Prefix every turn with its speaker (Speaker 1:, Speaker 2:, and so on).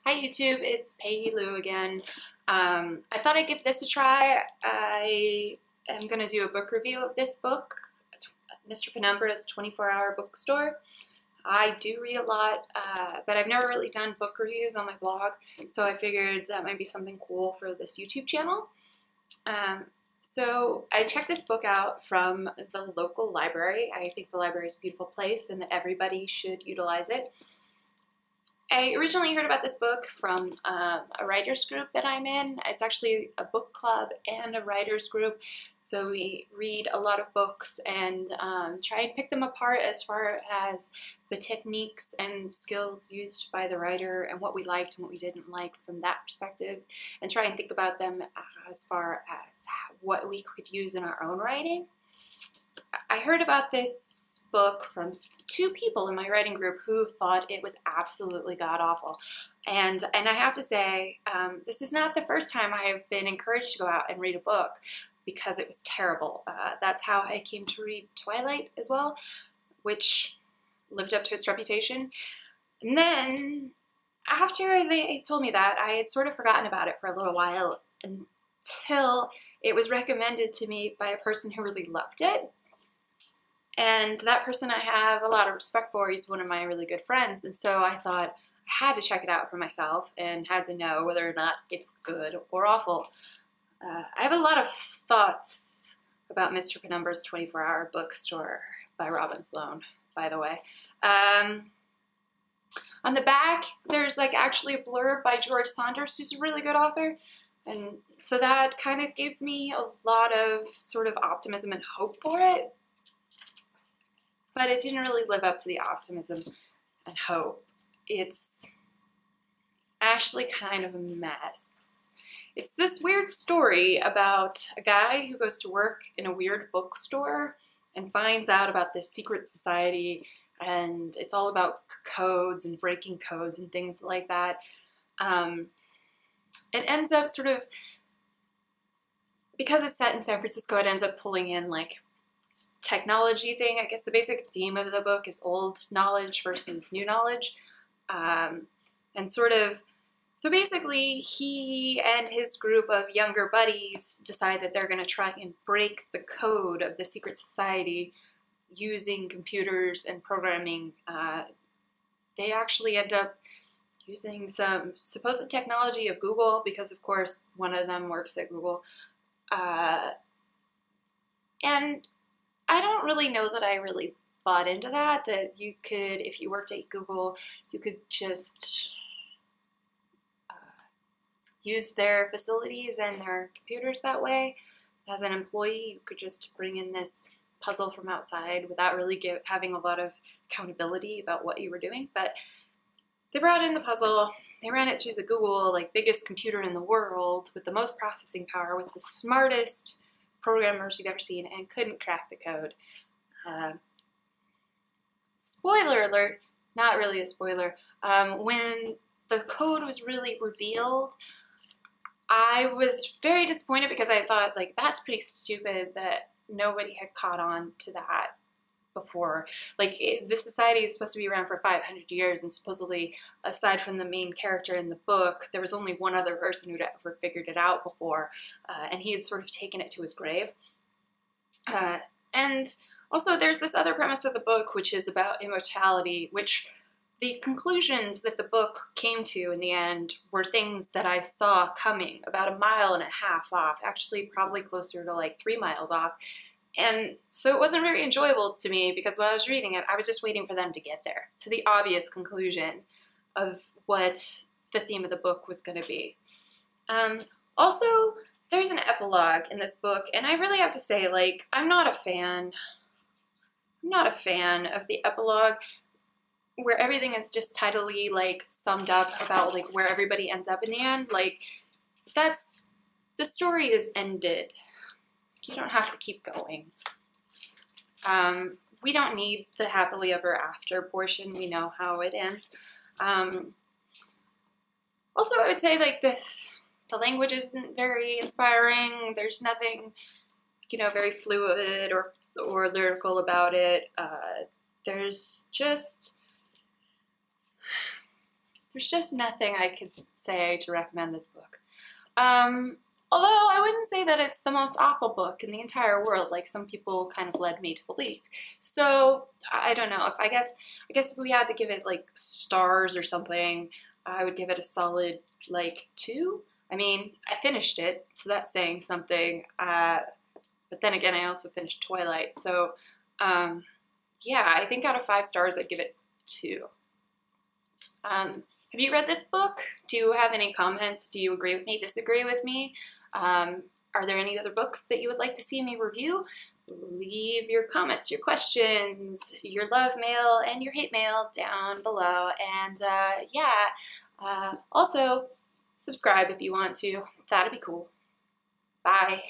Speaker 1: Hi YouTube, it's Peggy Lou again. I thought I'd give this a try. I am going to do a book review of this book, Mr. Penumbra's 24-Hour Bookstore. I do read a lot, but I've never really done book reviews on my blog, so I figured that might be something cool for this YouTube channel. So I checked this book out from the local library. I think the library is a beautiful place and that everybody should utilize it. I originally heard about this book from a writers group that I'm in. It's actually a book club and a writers group, so we read a lot of books and try and pick them apart as far as the techniques and skills used by the writer and what we liked and what we didn't like from that perspective, and try and think about them as far as what we could use in our own writing. I heard about this book from two people in my writing group who thought it was absolutely god-awful. And I have to say, this is not the first time I have been encouraged to go out and read a book because it was terrible. That's how I came to read Twilight as well, which lived up to its reputation. And then, after they told me that, I had sort of forgotten about it for a little while until it was recommended to me by a person who really loved it. And that person I have a lot of respect for. He's one of my really good friends, and so I thought I had to check it out for myself and had to know whether or not it's good or awful. I have a lot of thoughts about Mr. Penumbra's 24-Hour Bookstore by Sloan, by the way. On the back, there's actually a blurb by George Saunders, who's a really good author. And so that kind of gave me a lot of sort of optimism and hope for it. But it didn't really live up to the optimism and hope. It's actually kind of a mess. It's this weird story about a guy who goes to work in a weird bookstore and finds out about this secret society, and it's all about codes and breaking codes and things like that. It ends up sort of, because it's set in San Francisco, it ends up pulling in technology thing. I guess the basic theme of the book is old knowledge versus new knowledge. And so basically he and his group of younger buddies decide that they're going to try and break the code of the secret society using computers and programming. They actually end up using some supposed technology of Google, because of course one of them works at Google. And I don't really know that I really bought into that you could, if you worked at Google, you could just use their facilities and their computers that way. As an employee, you could just bring in this puzzle from outside without really having a lot of accountability about what you were doing. But they brought in the puzzle, they ran it through the Google, biggest computer in the world, with the most processing power, with the smartest programmers you've ever seen, and couldn't crack the code. Spoiler alert, not really a spoiler. When the code was really revealed, I was very disappointed because I thought, that's pretty stupid that nobody had caught on to that before. This society is supposed to be around for 500 years, and supposedly, aside from the main character in the book, there was only one other person who'd ever figured it out before, and he had sort of taken it to his grave. And also there's this other premise of the book, which is about immortality, which the conclusions that the book came to in the end were things that I saw coming about 1.5 miles off, actually probably closer to 3 miles off. And so it wasn't very enjoyable to me, because when I was reading it, I was just waiting for them to get there, to the obvious conclusion of what the theme of the book was going to be. Also, there's an epilogue in this book, and I really have to say, I'm not a fan of the epilogue, where everything is just tidily, summed up about, where everybody ends up in the end. The story is ended. You don't have to keep going. We don't need the happily ever after portion. We know how it ends. Also, I would say, the language isn't very inspiring. There's nothing, very fluid or lyrical about it. There's just there's just nothing I could say to recommend this book. Although I wouldn't say that it's the most awful book in the entire world, like some people kind of led me to believe. So I don't know. I guess if we had to give it like stars or something, I would give it a solid like 2. I mean, I finished it, so that's saying something. But then again, I also finished Twilight, so yeah, I think out of 5 stars, I'd give it 2. Have you read this book? Do you have any comments? Do you agree with me, disagree with me? Are there any other books that you would like to see me review? Leave your comments, your questions, your love mail, and your hate mail down below. And yeah, also subscribe if you want to. That'd be cool. Bye.